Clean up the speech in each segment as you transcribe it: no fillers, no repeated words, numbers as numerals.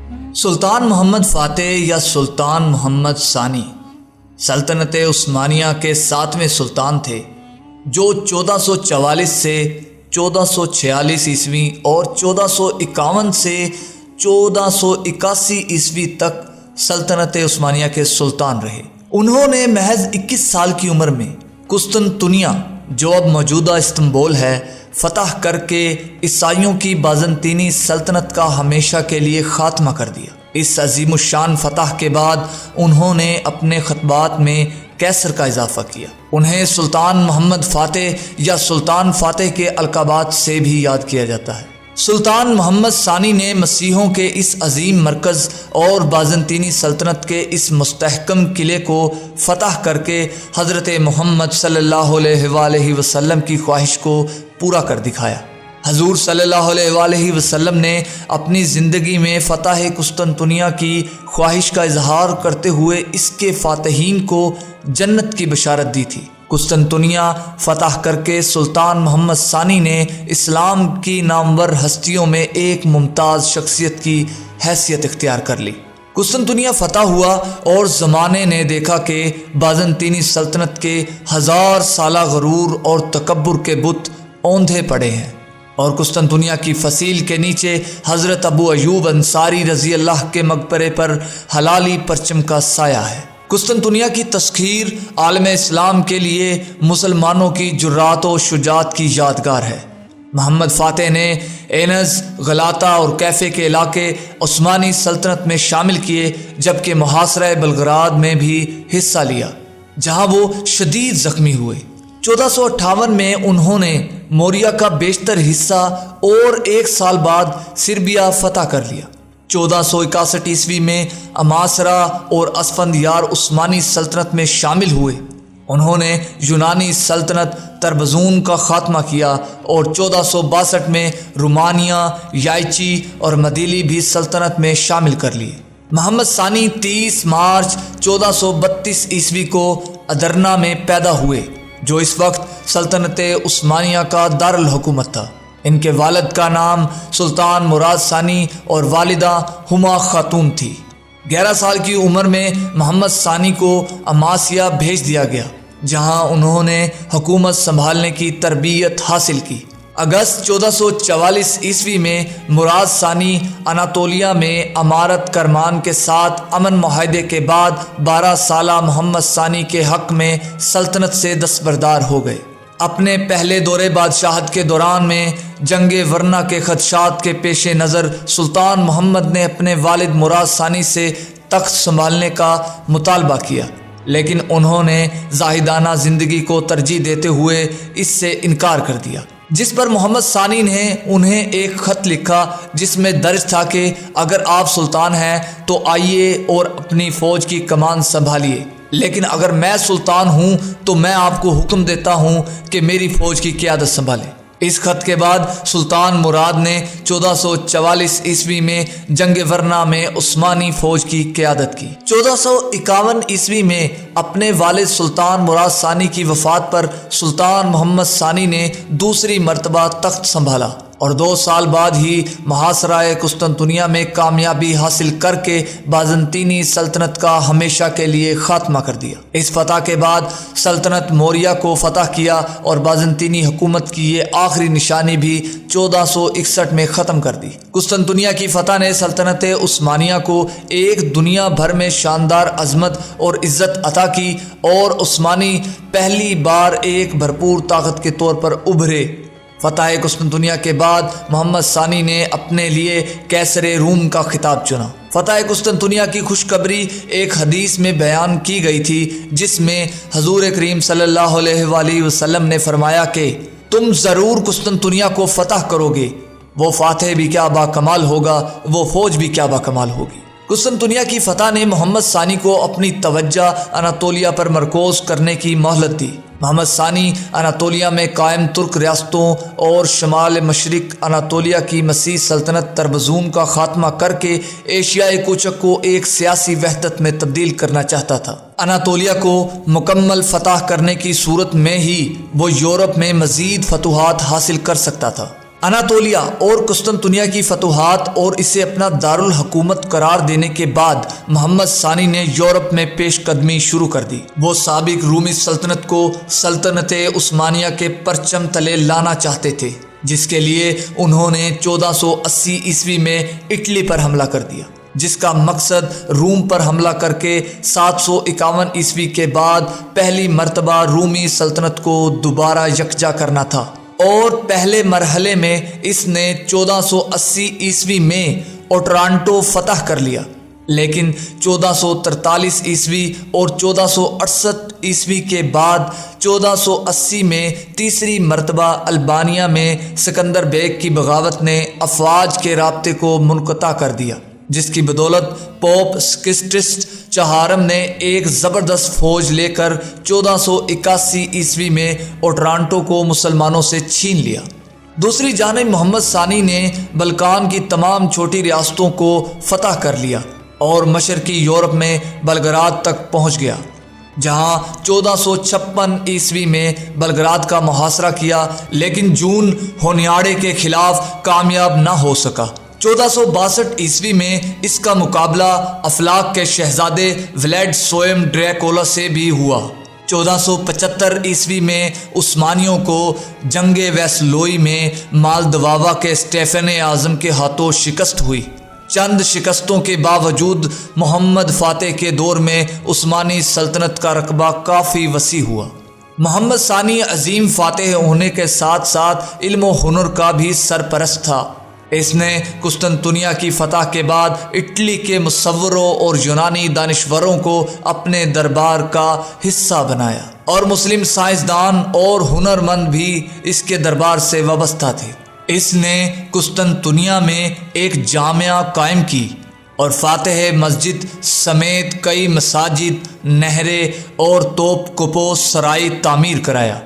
سلطان محمد فاتح یا سلطان محمد ثانی سلطنت عثمانیہ کے 7ویں سلطان تھے، جو 1444 سے 1446 عیسوی اور 1451 سے 1481 عیسوی تک سلطنت عثمانیہ کے سلطان رہے۔ انہوں نے محض 21 سال کی عمر میں قسطنطنیہ، جو اب موجودہ استنبول ہے، فتح کر کے عیسائیوں کی بازنطینی سلطنت کا ہمیشہ کے لیے خاتمہ کر دیا۔ اس عظیم الشان فتح کے بعد انہوں نے اپنے خطبات میں کیسر کا اضافہ کیا۔ انہیں سلطان محمد فاتح یا سلطان فاتح کے القابات سے بھی یاد کیا جاتا ہے۔ سلطان محمد ثانی نے مسیحوں کے اس عظیم مرکز اور بازنطینی سلطنت کے اس مستحکم قلعے کو فتح کر کے حضرت محمد صلی اللہ علیہ وآلہ وسلم کی خواہش کو پورا کر دکھایا۔ حضور صلی اللہ علیہ وآلہ وسلم نے اپنی زندگی میں فتح قسطنطنیہ کی خواہش کا اظہار کرتے ہوئے اس کے فاتحین کو جنت کی بشارت دی تھی۔ قسطنطنیہ فتح کر کے سلطان محمد ثانی نے اسلام کی نامور ہستیوں میں ایک ممتاز شخصیت کی حیثیت اختیار کر لی۔ قسطنطنیہ فتح ہوا اور زمانے نے دیکھا کہ بازنطینی سلطنت کے 1000 سالہ غرور اور تکبر کے بت اوندھے پڑے ہیں، اور قسطنطنیہ کی فصیل کے نیچے حضرت ابو ایوب انصاری رضی اللہ کے مقبرے پر حلالی پرچم کا سایہ ہے۔ قسطنطنیہ کی تسخیر عالم اسلام کے لیے مسلمانوں کی جرات و شجاعت کی یادگار ہے۔ محمد فاتح نے اینز، غلاطہ اور کیفے کے علاقے عثمانی سلطنت میں شامل کیے، جبکہ محاصرہ بلغراد میں بھی حصہ لیا، جہاں وہ شدید زخمی ہوئے۔ 1458 میں انہوں نے موریا کا بیشتر حصہ اور 1 سال بعد سربیا فتح کر لیا۔ 1461 عیسوی میں اماسرا اور اسفندیار عثمانی سلطنت میں شامل ہوئے۔ انہوں نے یونانی سلطنت تربزون کا خاتمہ کیا اور 1462 میں رومانیہ، یائچی اور مدیلی بھی سلطنت میں شامل کر لیے۔ محمد ثانی 30 مارچ 1432 عیسوی کو ادرنا میں پیدا ہوئے، جو اس وقت سلطنت عثمانیہ کا دارالحکومت تھا۔ ان کے والد کا نام سلطان مراد ثانی اور والدہ ہما خاتون تھی۔ 11 سال کی عمر میں محمد ثانی کو اماسیا بھیج دیا گیا، جہاں انہوں نے حکومت سنبھالنے کی تربیت حاصل کی۔ اگست 1444 عیسوی میں مراد ثانی اناطولیہ میں امارت کرمان کے ساتھ امن معاہدے کے بعد 12 سالہ محمد ثانی کے حق میں سلطنت سے دستبردار ہو گئے۔ اپنے پہلے دور بادشاہت کے دوران میں جنگ ورنا کے خدشات کے پیش نظر سلطان محمد نے اپنے والد مراد ثانی سے تخت سنبھالنے کا مطالبہ کیا، لیکن انہوں نے زاہدانہ زندگی کو ترجیح دیتے ہوئے اس سے انکار کر دیا، جس پر محمد ثانی نے انہیں ایک خط لکھا جس میں درج تھا کہ اگر آپ سلطان ہیں تو آئیے اور اپنی فوج کی کمان سنبھالیے، لیکن اگر میں سلطان ہوں تو میں آپ کو حکم دیتا ہوں کہ میری فوج کی قیادت سنبھالیں۔ اس خط کے بعد سلطان مراد نے 1444 عیسوی میں جنگ ورنا میں عثمانی فوج کی قیادت کی۔ 1451 عیسوی میں اپنے والد سلطان مراد ثانی کی وفات پر سلطان محمد ثانی نے دوسری مرتبہ تخت سنبھالا اور 2 سال بعد ہی محاصرہ قسطنطنیہ میں کامیابی حاصل کر کے بازنطینی سلطنت کا ہمیشہ کے لیے خاتمہ کر دیا۔ اس فتح کے بعد سلطنت موریہ کو فتح کیا اور بازنطینی حکومت کی یہ آخری نشانی بھی 1461 میں ختم کر دی۔ قسطنطنیہ کی فتح نے سلطنت عثمانیہ کو ایک دنیا بھر میں شاندار عظمت اور عزت عطا کی اور عثمانی پہلی بار ایک بھرپور طاقت کے طور پر ابھرے۔ فتح قسطنطنیہ کے بعد محمد ثانی نے اپنے لیے کیسر روم کا خطاب چنا۔ فتح قسطنطنیہ کی خوشخبری ایک حدیث میں بیان کی گئی تھی، جس میں حضور کریم صلی اللہ علیہ وآلہ وسلم نے فرمایا کہ تم ضرور قسطنطنیہ کو فتح کرو گے، وہ فاتح بھی کیا با کمال ہوگا، وہ فوج بھی کیا با کمال ہوگی۔ قسطنطنیہ کی فتح نے محمد ثانی کو اپنی توجہ اناطولیہ پر مرکوز کرنے کی مہلت دی۔ محمد ثانی اناطولیہ میں قائم ترک ریاستوں اور شمال مشرق اناطولیہ کی مسیح سلطنت تربزون کا خاتمہ کر کے ایشیائی کوچک کو ایک سیاسی وحدت میں تبدیل کرنا چاہتا تھا۔ اناطولیہ کو مکمل فتح کرنے کی صورت میں ہی وہ یورپ میں مزید فتوحات حاصل کر سکتا تھا۔ اناطولیہ اور قسطنطنیہ کی فتوحات اور اسے اپنا دارالحکومت قرار دینے کے بعد محمد ثانی نے یورپ میں پیش قدمی شروع کر دی۔ وہ سابق رومی سلطنت کو سلطنت عثمانیہ کے پرچم تلے لانا چاہتے تھے، جس کے لیے انہوں نے 1480 عیسوی میں اٹلی پر حملہ کر دیا، جس کا مقصد روم پر حملہ کر کے 751 عیسوی کے بعد پہلی مرتبہ رومی سلطنت کو دوبارہ یکجا کرنا تھا، اور پہلے مرحلے میں اس نے 1480 عیسوی میں اوٹرانٹو فتح کر لیا، لیکن 1443 عیسوی اور 1468 عیسوی کے بعد 1480 میں تیسری مرتبہ البانیہ میں سکندر بیگ کی بغاوت نے افواج کے رابطے کو منقطع کر دیا، جس کی بدولت پوپ سکسٹس چہارم نے ایک زبردست فوج لے کر 1481 عیسوی میں اوٹرانٹو کو مسلمانوں سے چھین لیا۔ دوسری جانب محمد ثانی نے بلکان کی تمام چھوٹی ریاستوں کو فتح کر لیا اور مشرقی یورپ میں بلگراد تک پہنچ گیا، جہاں 1456 عیسوی میں بلگراد کا محاصرہ کیا، لیکن جون ہونیاڑے کے خلاف کامیاب نہ ہو سکا۔ 1462 عیسوی میں اس کا مقابلہ افلاک کے شہزادے ولیڈ سوئم ڈریکولا سے بھی ہوا۔ 1475 عیسوی میں عثمانیوں کو جنگ ویسلوئی میں مالدواوا کے اسٹیفن اعظم کے ہاتھوں شکست ہوئی۔ چند شکستوں کے باوجود محمد فاتح کے دور میں عثمانی سلطنت کا رقبہ کافی وسیع ہوا۔ محمد ثانی عظیم فاتح ہونے کے ساتھ ساتھ علم و ہنر کا بھی سرپرست تھا۔ اس نے قسطنطنیہ کی فتح کے بعد اٹلی کے مصوروں اور یونانی دانشوروں کو اپنے دربار کا حصہ بنایا، اور مسلم سائنسدان اور ہنرمند بھی اس کے دربار سے وابستہ تھے۔ اس نے قسطنطنیہ میں ایک جامعہ قائم کی اور فاتح مسجد سمیت کئی مساجد، نہریں اور توپ کپوس سرائی تعمیر کرایا۔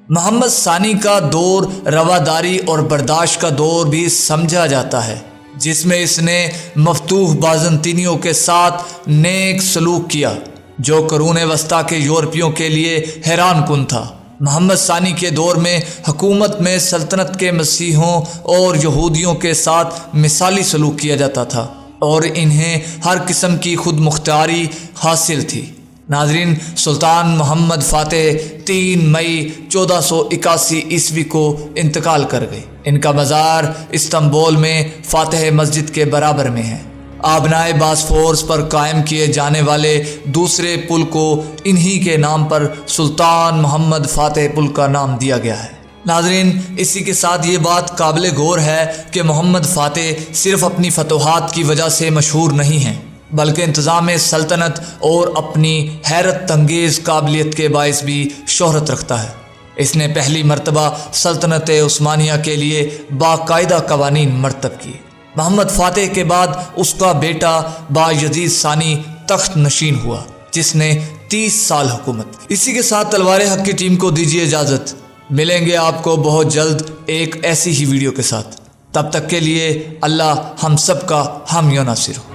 محمد ثانی کا دور رواداری اور برداشت کا دور بھی سمجھا جاتا ہے، جس میں اس نے مفتوح بازنطینیوں کے ساتھ نیک سلوک کیا، جو قرون وسطیٰ کے یورپیوں کے لیے حیران کن تھا۔ محمد ثانی کے دور میں حکومت میں سلطنت کے مسیحیوں اور یہودیوں کے ساتھ مثالی سلوک کیا جاتا تھا، اور انہیں ہر قسم کی خود مختاری حاصل تھی۔ ناظرین، سلطان محمد فاتح 3 مئی 1481 عیسوی کو انتقال کر گئے۔ ان کا مزار استنبول میں فاتح مسجد کے برابر میں ہے۔ آبنائے باسفورس پر قائم کیے جانے والے دوسرے پل کو انہی کے نام پر سلطان محمد فاتح پل کا نام دیا گیا ہے۔ ناظرین، اسی کے ساتھ یہ بات قابل غور ہے کہ محمد فاتح صرف اپنی فتوحات کی وجہ سے مشہور نہیں ہیں، بلکہ انتظام سلطنت اور اپنی حیرت انگیز قابلیت کے باعث بھی شہرت رکھتا ہے۔ اس نے پہلی مرتبہ سلطنت عثمانیہ کے لیے باقاعدہ قوانین مرتب کیے۔ محمد فاتح کے بعد اس کا بیٹا بایزید ثانی تخت نشین ہوا، جس نے 30 سال حکومت کی۔ اسی کے ساتھ تلوار حق کی ٹیم کو دیجیے اجازت، ملیں گے آپ کو بہت جلد ایک ایسی ہی ویڈیو کے ساتھ۔ تب تک کے لیے اللہ ہم سب کا حامی و ناصر ہو۔